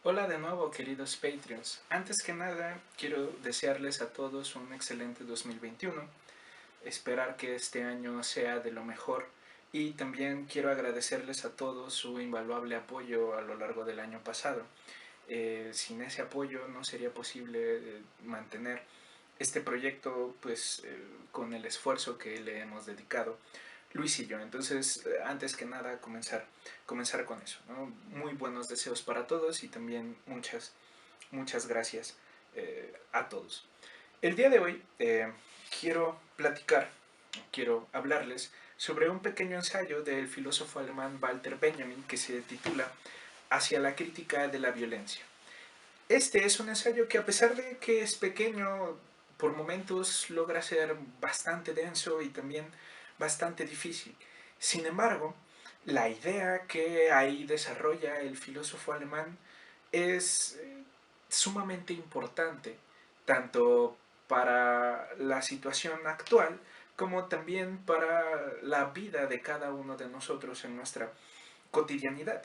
Hola de nuevo, queridos Patreons. Antes que nada, quiero desearles a todos un excelente 2021. Esperar que este año sea de lo mejor. Y también quiero agradecerles a todos su invaluable apoyo a lo largo del año pasado. Sin ese apoyo no sería posible mantener este proyecto con el esfuerzo que le hemos dedicado Luis y yo. Entonces, antes que nada, comenzar con eso, ¿no? Muy buenos deseos para todos y también muchas gracias a todos. El día de hoy quiero platicar, quiero hablarles sobre un pequeño ensayo del filósofo alemán Walter Benjamin que se titula Hacia la crítica de la violencia. Este es un ensayo que, a pesar de que es pequeño, por momentos logra ser bastante denso y también bastante difícil. Sin embargo, la idea que ahí desarrolla el filósofo alemán es sumamente importante, tanto para la situación actual como también para la vida de cada uno de nosotros en nuestra cotidianidad.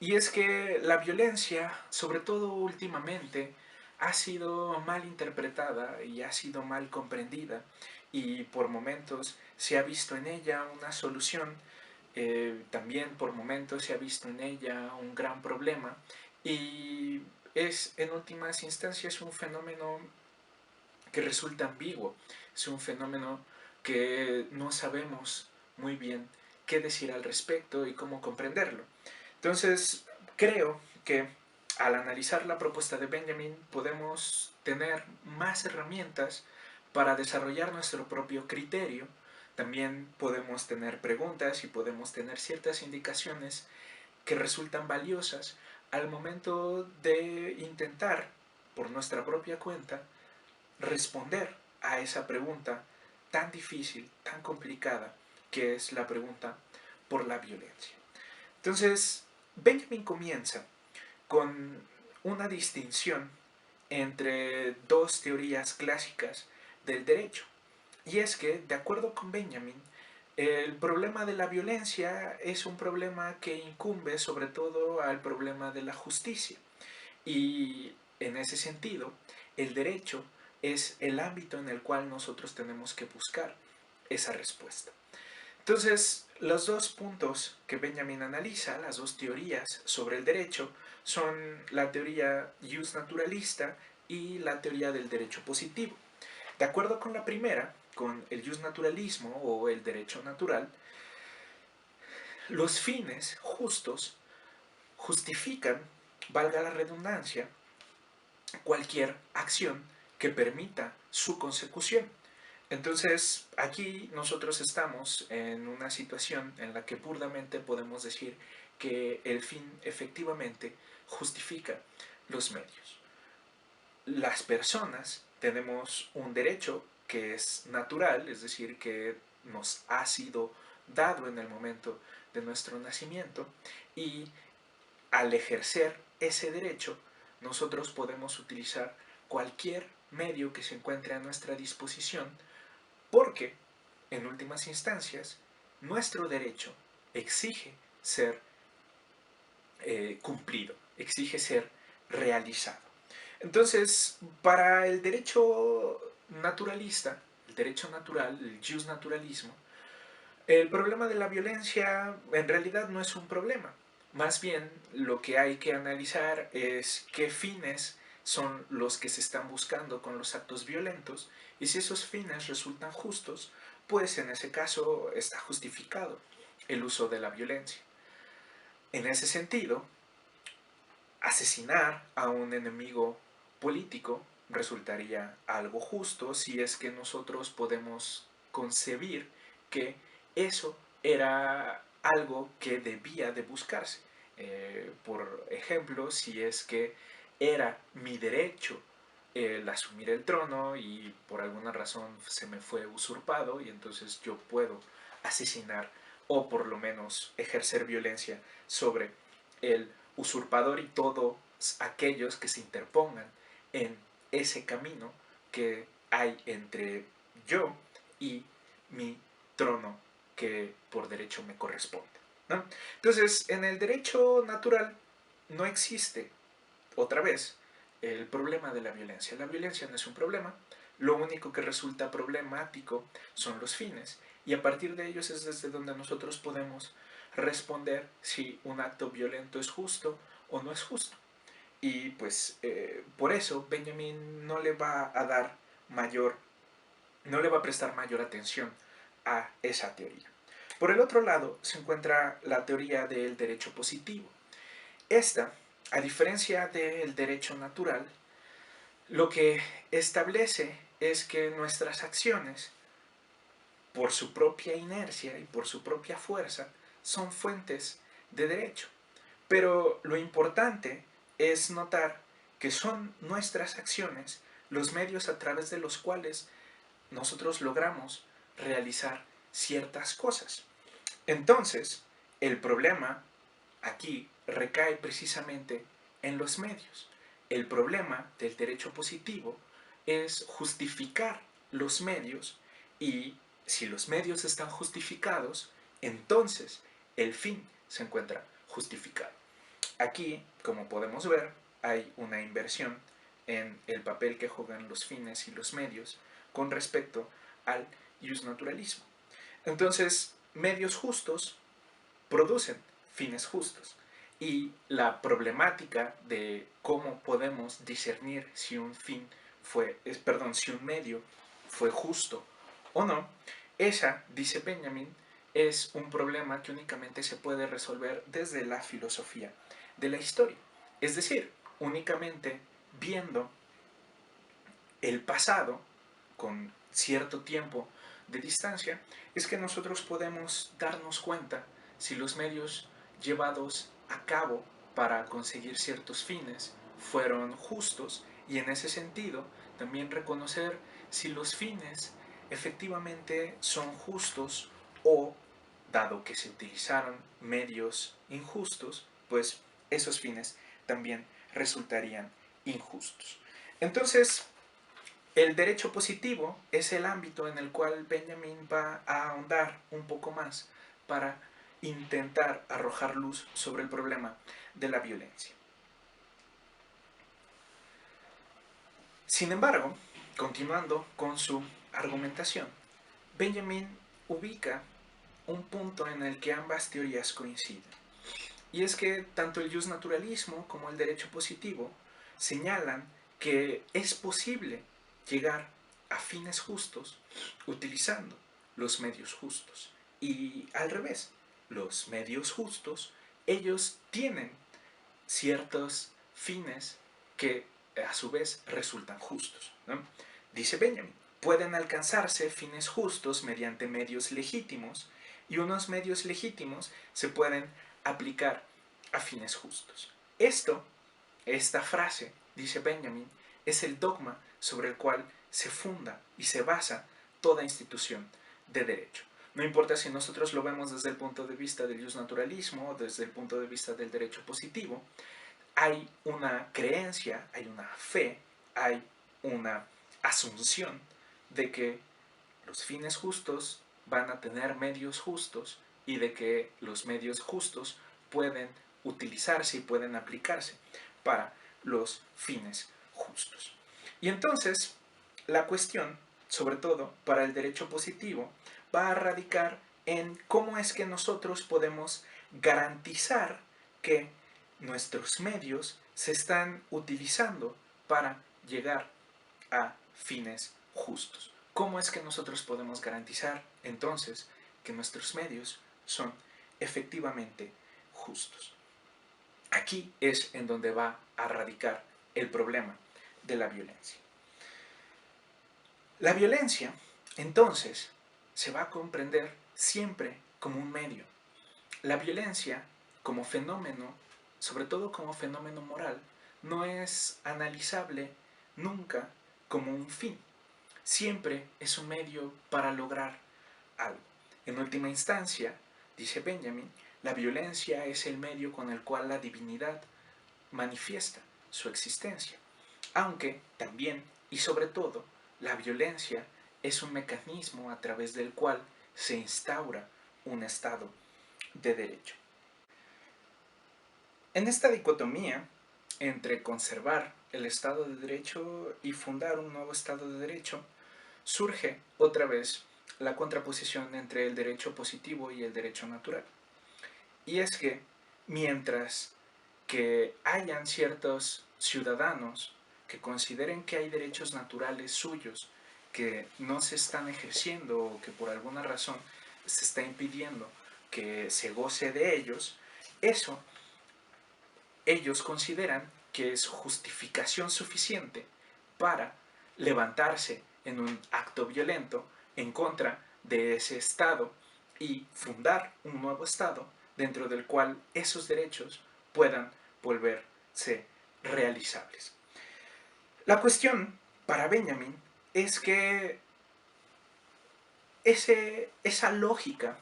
Y es que la violencia, sobre todo últimamente, ha sido mal interpretada y ha sido mal comprendida, y por momentos se ha visto en ella una solución, también por momentos se ha visto en ella un gran problema, y es en últimas instancias un fenómeno que resulta ambiguo, es un fenómeno que no sabemos muy bien qué decir al respecto y cómo comprenderlo. Entonces, creo que al analizar la propuesta de Benjamin podemos tener más herramientas para desarrollar nuestro propio criterio. También podemos tener preguntas y podemos tener ciertas indicaciones que resultan valiosas al momento de intentar, por nuestra propia cuenta, responder a esa pregunta tan difícil, tan complicada, que es la pregunta por la violencia. Entonces, Benjamin comienza con una distinción entre dos teorías clásicas del derecho. Y es que, de acuerdo con Benjamin, el problema de la violencia es un problema que incumbe sobre todo al problema de la justicia. Y en ese sentido, el derecho es el ámbito en el cual nosotros tenemos que buscar esa respuesta. Entonces, los dos puntos que Benjamin analiza, las dos teorías sobre el derecho, son la teoría naturalista y la teoría del derecho positivo. De acuerdo con la primera, con el naturalismo o el derecho natural, los fines justos justifican, valga la redundancia, cualquier acción que permita su consecución. Entonces, aquí nosotros estamos en una situación en la que burdamente podemos decir que el fin efectivamente justifica los medios. Las personas tenemos un derecho que es natural, es decir, que nos ha sido dado en el momento de nuestro nacimiento, y al ejercer ese derecho, nosotros podemos utilizar cualquier medio que se encuentre a nuestra disposición, porque, en últimas instancias, nuestro derecho exige ser cumplido, exige ser realizado. Entonces, para el derecho naturalista, el derecho natural, el justnaturalismo, el problema de la violencia en realidad no es un problema. Más bien, lo que hay que analizar es qué fines son los que se están buscando con los actos violentos, y si esos fines resultan justos, pues en ese caso está justificado el uso de la violencia. En ese sentido, asesinar a un enemigo político resultaría algo justo si es que nosotros podemos concebir que eso era algo que debía de buscarse. Por ejemplo, si es que era mi derecho el asumir el trono y por alguna razón se me fue usurpado, y entonces yo puedo asesinar o por lo menos ejercer violencia sobre el usurpador y todos aquellos que se interpongan en ese camino que hay entre yo y mi trono que por derecho me corresponde, ¿no? Entonces, en el derecho natural no existe, otra vez el problema de la violencia. La violencia no es un problema, lo único que resulta problemático son los fines, y a partir de ellos es desde donde nosotros podemos responder si un acto violento es justo o no es justo. Y pues por eso Benjamin no le va a dar mayor, no le va a prestar mayor atención a esa teoría. Por el otro lado se encuentra la teoría del derecho positivo. Esta, a diferencia del derecho natural, lo que establece es que nuestras acciones, por su propia inercia y por su propia fuerza, son fuentes de derecho. Pero lo importante es notar que son nuestras acciones los medios a través de los cuales nosotros logramos realizar ciertas cosas. Entonces, el problema aquí recae precisamente en los medios. El problema del derecho positivo es justificar los medios, y si los medios están justificados, entonces el fin se encuentra justificado. Aquí, como podemos ver, hay una inversión en el papel que juegan los fines y los medios con respecto al justnaturalismo. Entonces, medios justos producen fines justos. Y la problemática de cómo podemos discernir si un si un medio fue justo o no, esa, dice Benjamin, es un problema que únicamente se puede resolver desde la filosofía de la historia. Es decir, únicamente viendo el pasado con cierto tiempo de distancia, es que nosotros podemos darnos cuenta si los medios llevados a cabo para conseguir ciertos fines fueron justos, y en ese sentido también reconocer si los fines efectivamente son justos, o, dado que se utilizaron medios injustos, pues esos fines también resultarían injustos. Entonces, el derecho positivo es el ámbito en el cual Benjamin va a ahondar un poco más para intentar arrojar luz sobre el problema de la violencia. Sin embargo, continuando con su argumentación, Benjamin ubica un punto en el que ambas teorías coinciden. Y es que tanto el justnaturalismo como el derecho positivo señalan que es posible llegar a fines justos utilizando los medios justos. Y al revés, los medios justos, ellos tienen ciertos fines que a su vez resultan justos, ¿no? Dice Benjamin, pueden alcanzarse fines justos mediante medios legítimos, y unos medios legítimos se pueden aplicar a fines justos. Esta frase, dice Benjamin, es el dogma sobre el cual se funda y se basa toda institución de derecho. No importa si nosotros lo vemos desde el punto de vista del justnaturalismo o desde el punto de vista del derecho positivo, hay una creencia, hay una fe, hay una asunción de que los fines justos van a tener medios justos, y de que los medios justos pueden utilizarse y pueden aplicarse para los fines justos. Y entonces, la cuestión, sobre todo para el derecho positivo, va a radicar en cómo es que nosotros podemos garantizar que nuestros medios se están utilizando para llegar a fines justos. ¿Cómo es que nosotros podemos garantizar entonces que nuestros medios son efectivamente justos? Aquí es en donde va a radicar el problema de la violencia. La violencia, entonces, se va a comprender siempre como un medio. La violencia, como fenómeno, sobre todo como fenómeno moral, no es analizable nunca como un fin. Siempre es un medio para lograr algo. En última instancia, dice Benjamin, la violencia es el medio con el cual la divinidad manifiesta su existencia. Aunque también y sobre todo, la violencia es un mecanismo a través del cual se instaura un estado de derecho. En esta dicotomía entre conservar el Estado de Derecho y fundar un nuevo Estado de Derecho, surge otra vez la contraposición entre el derecho positivo y el derecho natural. Y es que mientras que hayan ciertos ciudadanos que consideren que hay derechos naturales suyos que no se están ejerciendo o que por alguna razón se está impidiendo que se goce de ellos, eso ellos consideran que es justificación suficiente para levantarse en un acto violento en contra de ese Estado y fundar un nuevo Estado dentro del cual esos derechos puedan volverse realizables. La cuestión para Benjamin es que esa lógica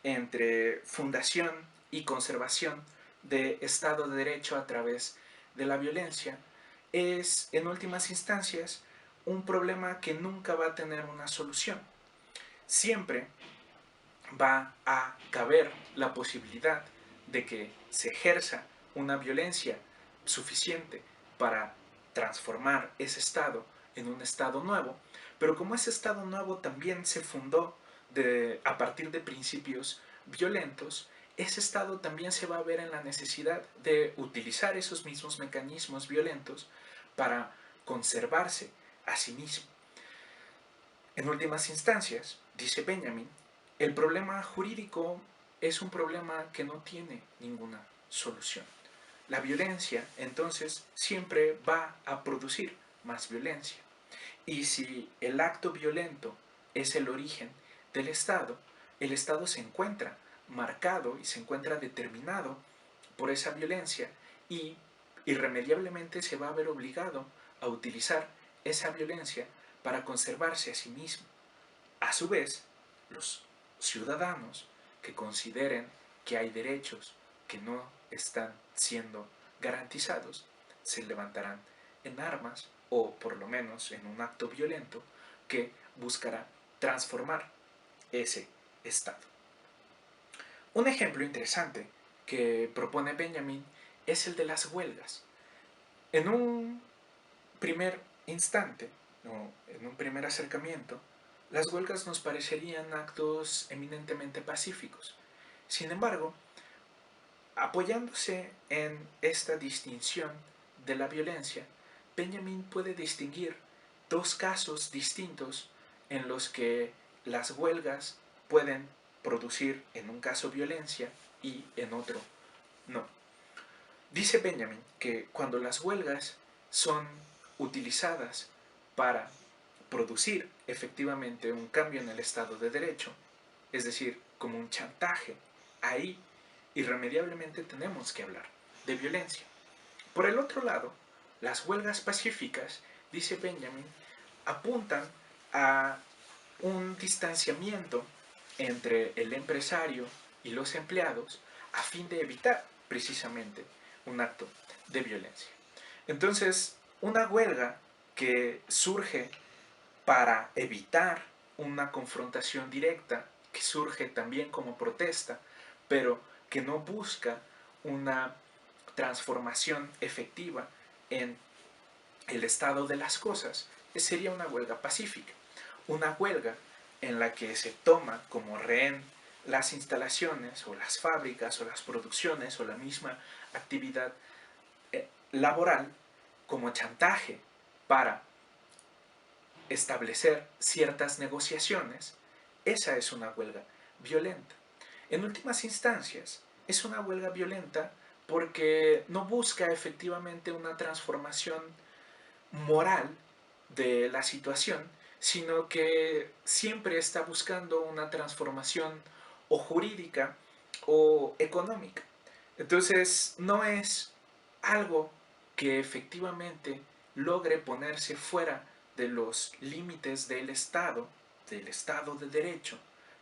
entre fundación y conservación de Estado de Derecho a través de la violencia es, en últimas instancias, un problema que nunca va a tener una solución. Siempre va a caber la posibilidad de que se ejerza una violencia suficiente para transformar ese Estado en un Estado nuevo, pero como ese Estado nuevo también se fundó a partir de principios violentos, ese Estado también se va a ver en la necesidad de utilizar esos mismos mecanismos violentos para conservarse a sí mismo. En últimas instancias, dice Benjamin, el problema jurídico es un problema que no tiene ninguna solución. La violencia, entonces, siempre va a producir más violencia. Y si el acto violento es el origen del Estado, el Estado se encuentra marcado y se encuentra determinado por esa violencia y irremediablemente se va a ver obligado a utilizar esa violencia para conservarse a sí mismo. A su vez, los ciudadanos que consideren que hay derechos que no están siendo garantizados se levantarán en armas o por lo menos en un acto violento que buscará transformar ese Estado. Un ejemplo interesante que propone Benjamin es el de las huelgas. En un primer instante, o en un primer acercamiento, las huelgas nos parecerían actos eminentemente pacíficos. Sin embargo, apoyándose en esta distinción de la violencia, Benjamin puede distinguir dos casos distintos en los que las huelgas pueden producir en un caso violencia y en otro no. Dice Benjamin que cuando las huelgas son utilizadas para producir efectivamente un cambio en el Estado de Derecho, es decir, como un chantaje, ahí irremediablemente tenemos que hablar de violencia. Por el otro lado, las huelgas pacíficas, dice Benjamin, apuntan a un distanciamiento entre el empresario y los empleados a fin de evitar precisamente un acto de violencia. Entonces, una huelga que surge para evitar una confrontación directa, que surge también como protesta, pero que no busca una transformación efectiva en el estado de las cosas, sería una huelga pacífica. Una huelga en la que se toma como rehén las instalaciones o las fábricas o las producciones o la misma actividad laboral como chantaje para establecer ciertas negociaciones, esa es una huelga violenta. En últimas instancias, es una huelga violenta porque no busca efectivamente una transformación moral de la situación, sino que siempre está buscando una transformación o jurídica o económica. Entonces, no es algo que efectivamente logre ponerse fuera de los límites del Estado de Derecho,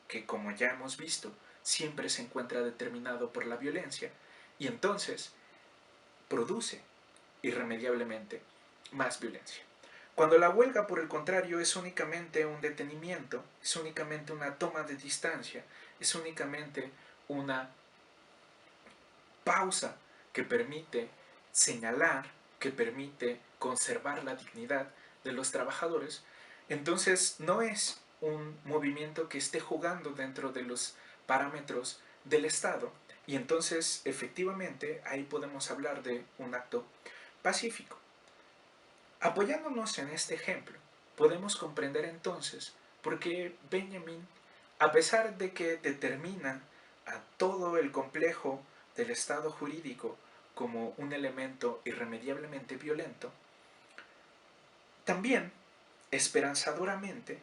que como ya hemos visto, siempre se encuentra determinado por la violencia, y entonces produce irremediablemente más violencia. Cuando la huelga, por el contrario, es únicamente un detenimiento, es únicamente una toma de distancia, es únicamente una pausa que permite señalar, que permite conservar la dignidad de los trabajadores, entonces no es un movimiento que esté jugando dentro de los parámetros del Estado, y entonces efectivamente ahí podemos hablar de un acto pacífico. Apoyándonos en este ejemplo, podemos comprender entonces por qué Benjamin, a pesar de que determina a todo el complejo del Estado jurídico como un elemento irremediablemente violento, también, esperanzadoramente,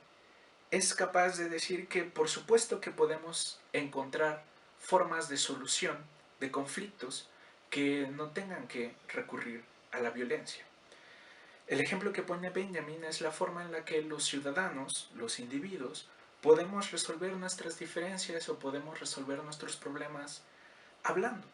es capaz de decir que por supuesto que podemos encontrar formas de solución de conflictos que no tengan que recurrir a la violencia. El ejemplo que pone Benjamin es la forma en la que los ciudadanos, los individuos, podemos resolver nuestras diferencias o podemos resolver nuestros problemas hablando.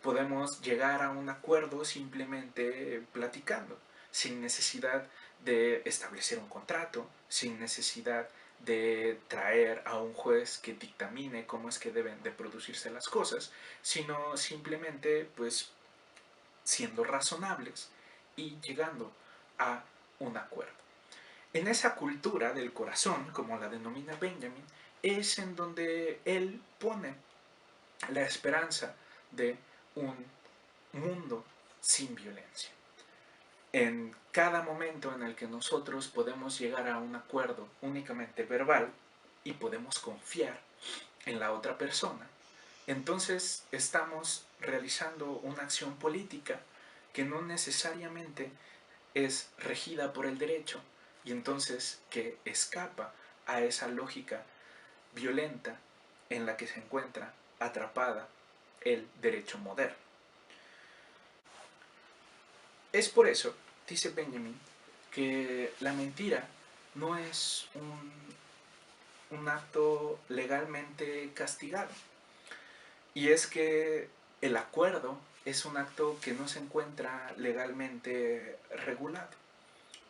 Podemos llegar a un acuerdo simplemente platicando, sin necesidad de establecer un contrato, sin necesidad de traer a un juez que dictamine cómo es que deben de producirse las cosas, sino simplemente pues siendo razonables y llegando a un acuerdo. En esa cultura del corazón, como la denomina Benjamin, es en donde él pone la esperanza de un mundo sin violencia. En cada momento en el que nosotros podemos llegar a un acuerdo únicamente verbal y podemos confiar en la otra persona, entonces estamos realizando una acción política que no necesariamente es regida por el derecho y entonces que escapa a esa lógica violenta en la que se encuentra atrapada el derecho moderno. Es por eso, dice Benjamin, que la mentira no es un acto legalmente castigado. Y es que el acuerdo es un acto que no se encuentra legalmente regulado.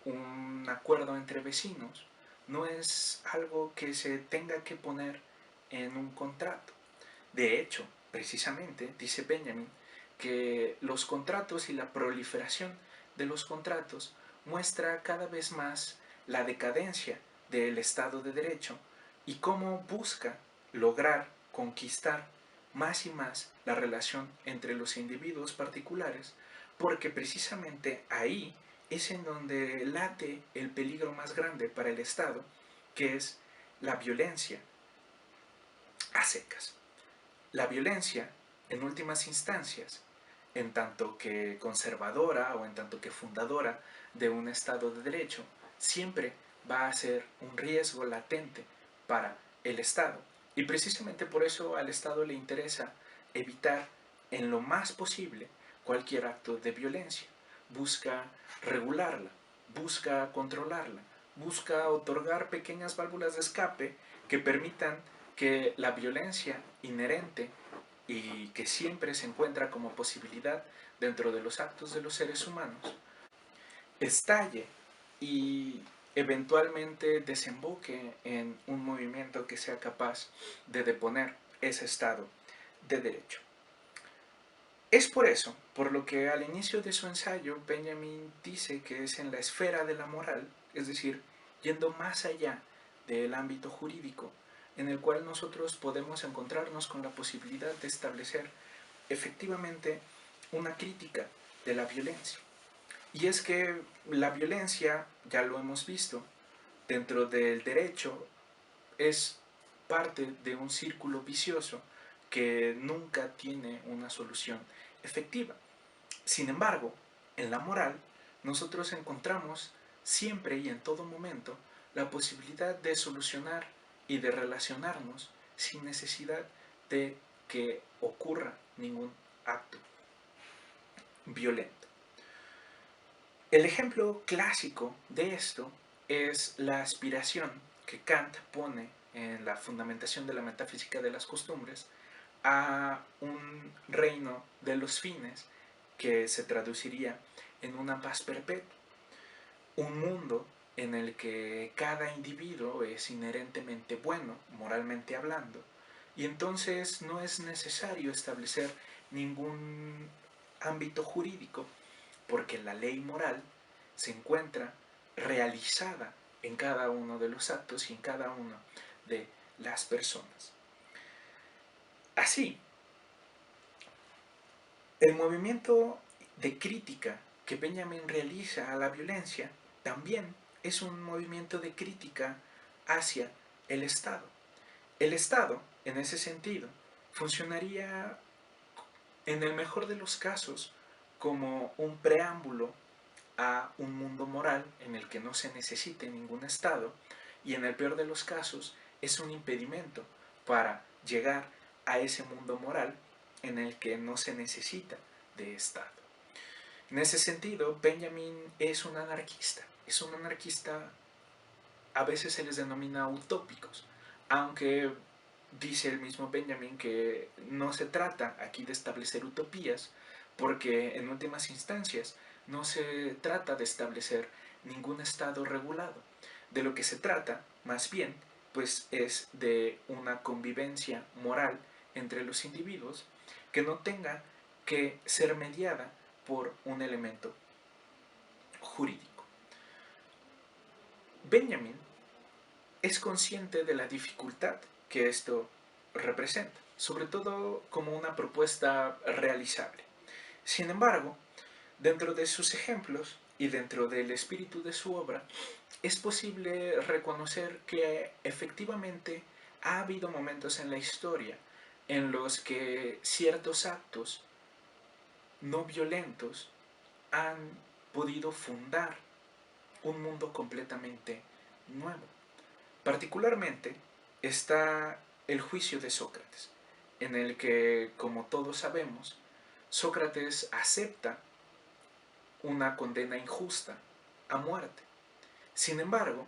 Un acuerdo entre vecinos no es algo que se tenga que poner en un contrato. De hecho, precisamente, dice Benjamin, que los contratos y la proliferación de los contratos muestra cada vez más la decadencia del Estado de Derecho y cómo busca lograr conquistar más y más la relación entre los individuos particulares, porque precisamente ahí es en donde late el peligro más grande para el Estado, que es la violencia a secas. La violencia, en últimas instancias, en tanto que conservadora o en tanto que fundadora de un Estado de Derecho, siempre va a ser un riesgo latente para el Estado. Y precisamente por eso al Estado le interesa evitar en lo más posible cualquier acto de violencia. Busca regularla, busca controlarla, busca otorgar pequeñas válvulas de escape que permitan que la violencia inherente y que siempre se encuentra como posibilidad dentro de los actos de los seres humanos, estalle y eventualmente desemboque en un movimiento que sea capaz de deponer ese estado de derecho. Es por eso, por lo que al inicio de su ensayo, Benjamin dice que es en la esfera de la moral, es decir, yendo más allá del ámbito jurídico, en el cual nosotros podemos encontrarnos con la posibilidad de establecer efectivamente una crítica de la violencia. Y es que la violencia, ya lo hemos visto, dentro del derecho es parte de un círculo vicioso que nunca tiene una solución efectiva. Sin embargo, en la moral, nosotros encontramos siempre y en todo momento la posibilidad de solucionar y de relacionarnos sin necesidad de que ocurra ningún acto violento. El ejemplo clásico de esto es la aspiración que Kant pone en la fundamentación de la metafísica de las costumbres a un reino de los fines que se traduciría en una paz perpetua. Un mundo en el que cada individuo es inherentemente bueno, moralmente hablando, y entonces no es necesario establecer ningún ámbito jurídico porque la ley moral se encuentra realizada en cada uno de los actos y en cada una de las personas. Así, el movimiento de crítica que Benjamin realiza a la violencia también es un movimiento de crítica hacia el Estado. El Estado, en ese sentido, funcionaría en el mejor de los casos como un preámbulo a un mundo moral en el que no se necesite ningún Estado, y en el peor de los casos es un impedimento para llegar a ese mundo moral en el que no se necesita de Estado. En ese sentido, Benjamin es un anarquista. Es un anarquista, a veces se les denomina utópicos, aunque dice el mismo Benjamin que no se trata aquí de establecer utopías, porque en últimas instancias no se trata de establecer ningún estado regulado. De lo que se trata, más bien, pues es de una convivencia moral entre los individuos que no tenga que ser mediada por un elemento jurídico. Benjamin es consciente de la dificultad que esto representa, sobre todo como una propuesta realizable. Sin embargo, dentro de sus ejemplos y dentro del espíritu de su obra, es posible reconocer que efectivamente ha habido momentos en la historia en los que ciertos actos no violentos han podido fundar un mundo completamente nuevo. Particularmente está el juicio de Sócrates, en el que, como todos sabemos, Sócrates acepta una condena injusta a muerte. Sin embargo,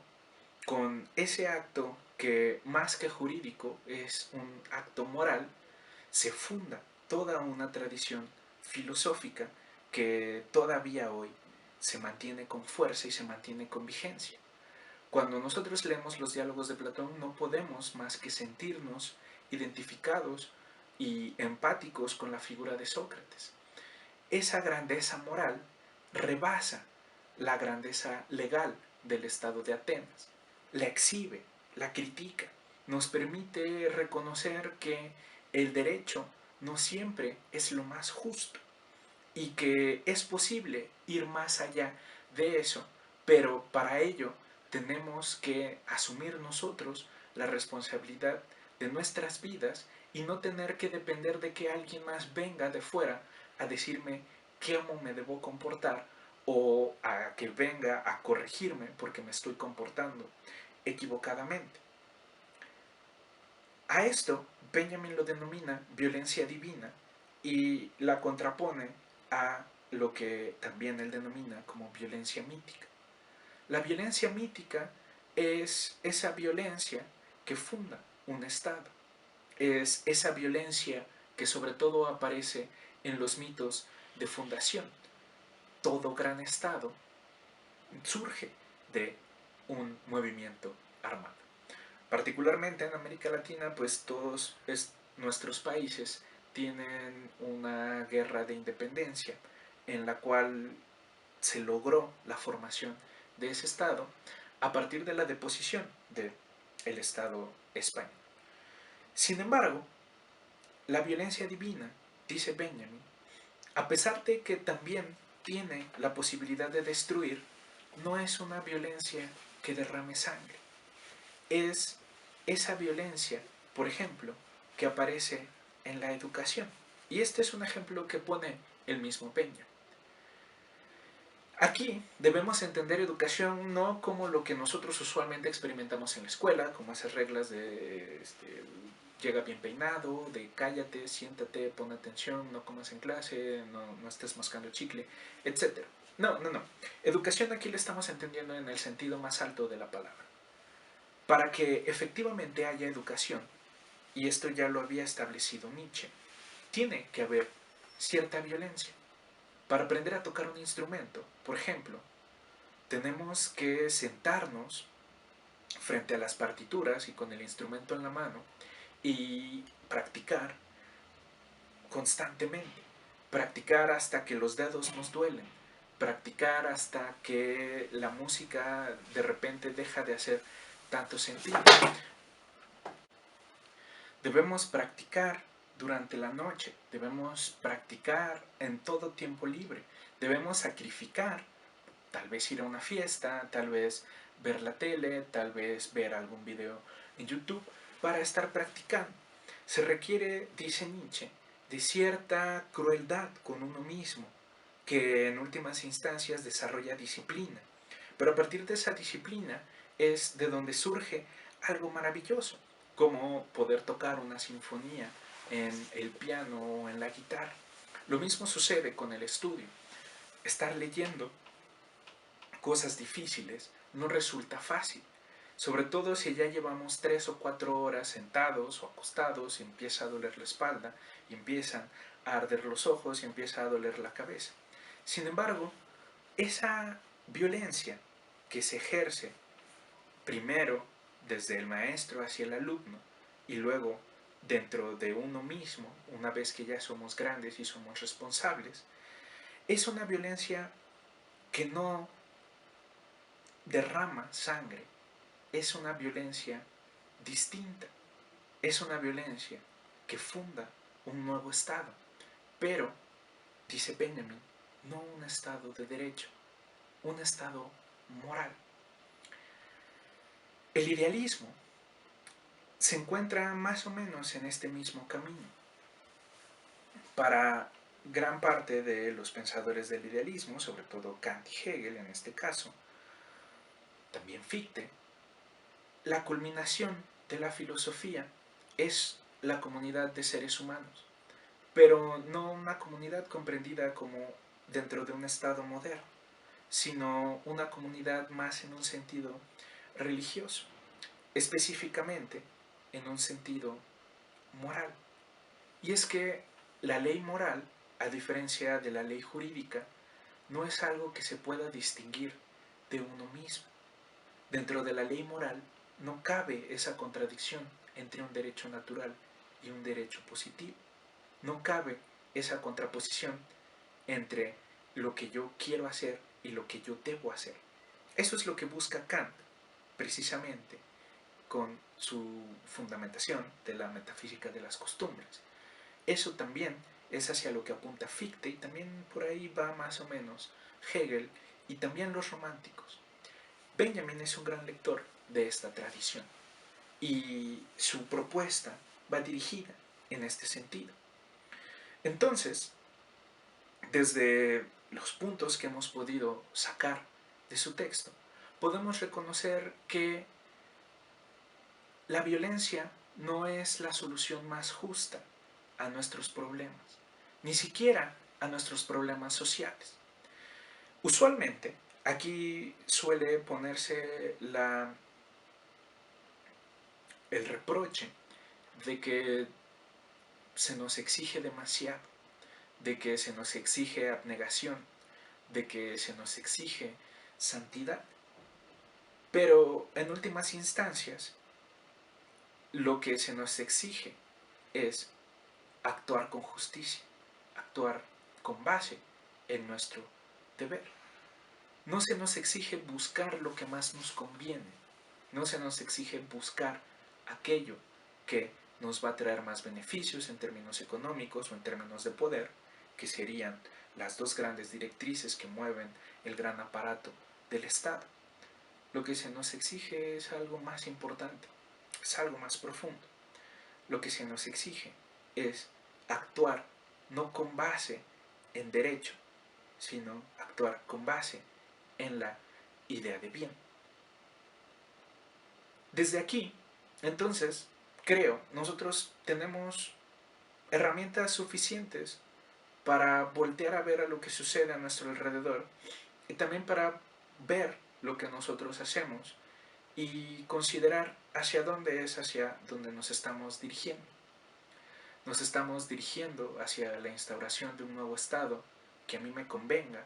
con ese acto que más que jurídico es un acto moral, se funda toda una tradición filosófica que todavía hoy se mantiene con fuerza y se mantiene con vigencia. Cuando nosotros leemos los diálogos de Platón no podemos más que sentirnos identificados y empáticos con la figura de Sócrates. Esa grandeza moral rebasa la grandeza legal del Estado de Atenas, la exhibe, la critica, nos permite reconocer que el derecho no siempre es lo más justo y que es posible ir más allá de eso, pero para ello tenemos que asumir nosotros la responsabilidad de nuestras vidas y no tener que depender de que alguien más venga de fuera a decirme cómo me debo comportar o a que venga a corregirme porque me estoy comportando equivocadamente. A esto Benjamin lo denomina violencia divina y la contrapone a lo que también él denomina como violencia mítica. La violencia mítica es esa violencia que funda un Estado, es esa violencia que sobre todo aparece en los mitos de fundación. Todo gran Estado surge de un movimiento armado. Particularmente en América Latina, pues todos nuestros países tienen una guerra de independencia en la cual se logró la formación de ese Estado a partir de la deposición del Estado español. Sin embargo, la violencia divina, dice Benjamin, a pesar de que también tiene la posibilidad de destruir, no es una violencia que derrame sangre. Es esa violencia, por ejemplo, que aparece en la educación. Y este es un ejemplo que pone el mismo Peña. Aquí debemos entender educación no como lo que nosotros usualmente experimentamos en la escuela, como esas reglas de llega bien peinado, de cállate, siéntate, pon atención, no comas en clase, no estés mascando chicle, etc. No. Educación aquí le estamos entendiendo en el sentido más alto de la palabra. Para que efectivamente haya educación, y esto ya lo había establecido Nietzsche, tiene que haber cierta violencia. Para aprender a tocar un instrumento, por ejemplo, tenemos que sentarnos frente a las partituras y con el instrumento en la mano y practicar constantemente. Practicar hasta que los dedos nos duelen. practicar hasta que la música de repente deja de hacer tanto sentido. Debemos practicar durante la noche, debemos practicar en todo tiempo libre, debemos sacrificar, tal vez ir a una fiesta, tal vez ver la tele, tal vez ver algún video en YouTube para estar practicando. Se requiere, dice Nietzsche, de cierta crueldad con uno mismo, que en últimas instancias desarrolla disciplina. Pero a partir de esa disciplina es de donde surge algo maravilloso, como poder tocar una sinfonía en el piano o en la guitarra. Lo mismo sucede con el estudio. Estar leyendo cosas difíciles no resulta fácil, sobre todo si ya llevamos 3 o 4 horas sentados o acostados y empieza a doler la espalda y empiezan a arder los ojos y empieza a doler la cabeza. Sin embargo, esa violencia que se ejerce primero desde el maestro hacia el alumno y luego dentro de uno mismo, una vez que ya somos grandes y somos responsables, es una violencia que no derrama sangre, es una violencia distinta, es una violencia que funda un nuevo Estado, pero, dice Benjamin, no un Estado de derecho, un Estado moral. El idealismo se encuentra más o menos en este mismo camino. Para gran parte de los pensadores del idealismo, sobre todo Kant y Hegel en este caso, también Fichte, la culminación de la filosofía es la comunidad de seres humanos, pero no una comunidad comprendida como dentro de un estado moderno, sino una comunidad más en un sentido religioso, específicamente en un sentido moral. Y es que la ley moral, a diferencia de la ley jurídica, no es algo que se pueda distinguir de uno mismo. Dentro de la ley moral no cabe esa contradicción entre un derecho natural y un derecho positivo. No cabe esa contraposición entre lo que yo quiero hacer y lo que yo debo hacer. Eso es lo que busca Kant, precisamente, con su fundamentación de la metafísica de las costumbres. Eso también es hacia lo que apunta Fichte y también por ahí va más o menos Hegel y también los románticos. Benjamin es un gran lector de esta tradición y su propuesta va dirigida en este sentido. Entonces, desde los puntos que hemos podido sacar de su texto, podemos reconocer que la violencia no es la solución más justa a nuestros problemas, ni siquiera a nuestros problemas sociales. Usualmente, aquí suele ponerse el reproche de que se nos exige demasiado, de que se nos exige abnegación, de que se nos exige santidad. Pero en últimas instancias, lo que se nos exige es actuar con justicia, actuar con base en nuestro deber. No se nos exige buscar lo que más nos conviene, no se nos exige buscar aquello que nos va a traer más beneficios en términos económicos o en términos de poder, que serían las dos grandes directrices que mueven el gran aparato del Estado. Lo que se nos exige es algo más importante, es algo más profundo. Lo que se nos exige es actuar no con base en derecho, sino actuar con base en la idea de bien. Desde aquí, entonces, creo, nosotros tenemos herramientas suficientes para voltear a ver a lo que sucede a nuestro alrededor y también para ver lo que nosotros hacemos y considerar hacia dónde es hacia donde nos estamos dirigiendo. Nos estamos dirigiendo hacia la instauración de un nuevo Estado que a mí me convenga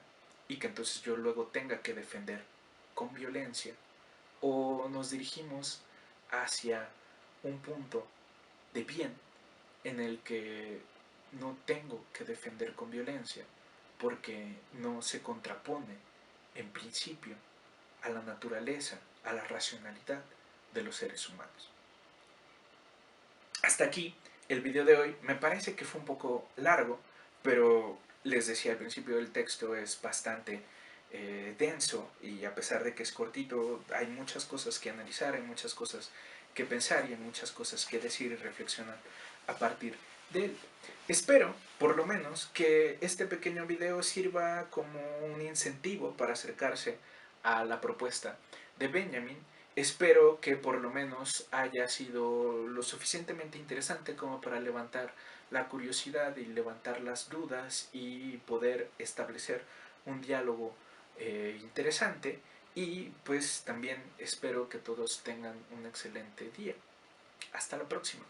y que entonces yo luego tenga que defender con violencia, o nos dirigimos hacia un punto de bien en el que no tengo que defender con violencia porque no se contrapone en principio a la naturaleza, a la racionalidad de los seres humanos. Hasta aquí el video de hoy. Me parece que fue un poco largo, pero les decía al principio, el texto es bastante denso, y a pesar de que es cortito, hay muchas cosas que analizar, hay muchas cosas que pensar y hay muchas cosas que decir y reflexionar a partir de él. Espero, por lo menos, que este pequeño video sirva como un incentivo para acercarse a la propuesta de Benjamin. Espero que por lo menos haya sido lo suficientemente interesante como para levantar la curiosidad y levantar las dudas y poder establecer un diálogo interesante. Y pues también espero que todos tengan un excelente día. Hasta la próxima.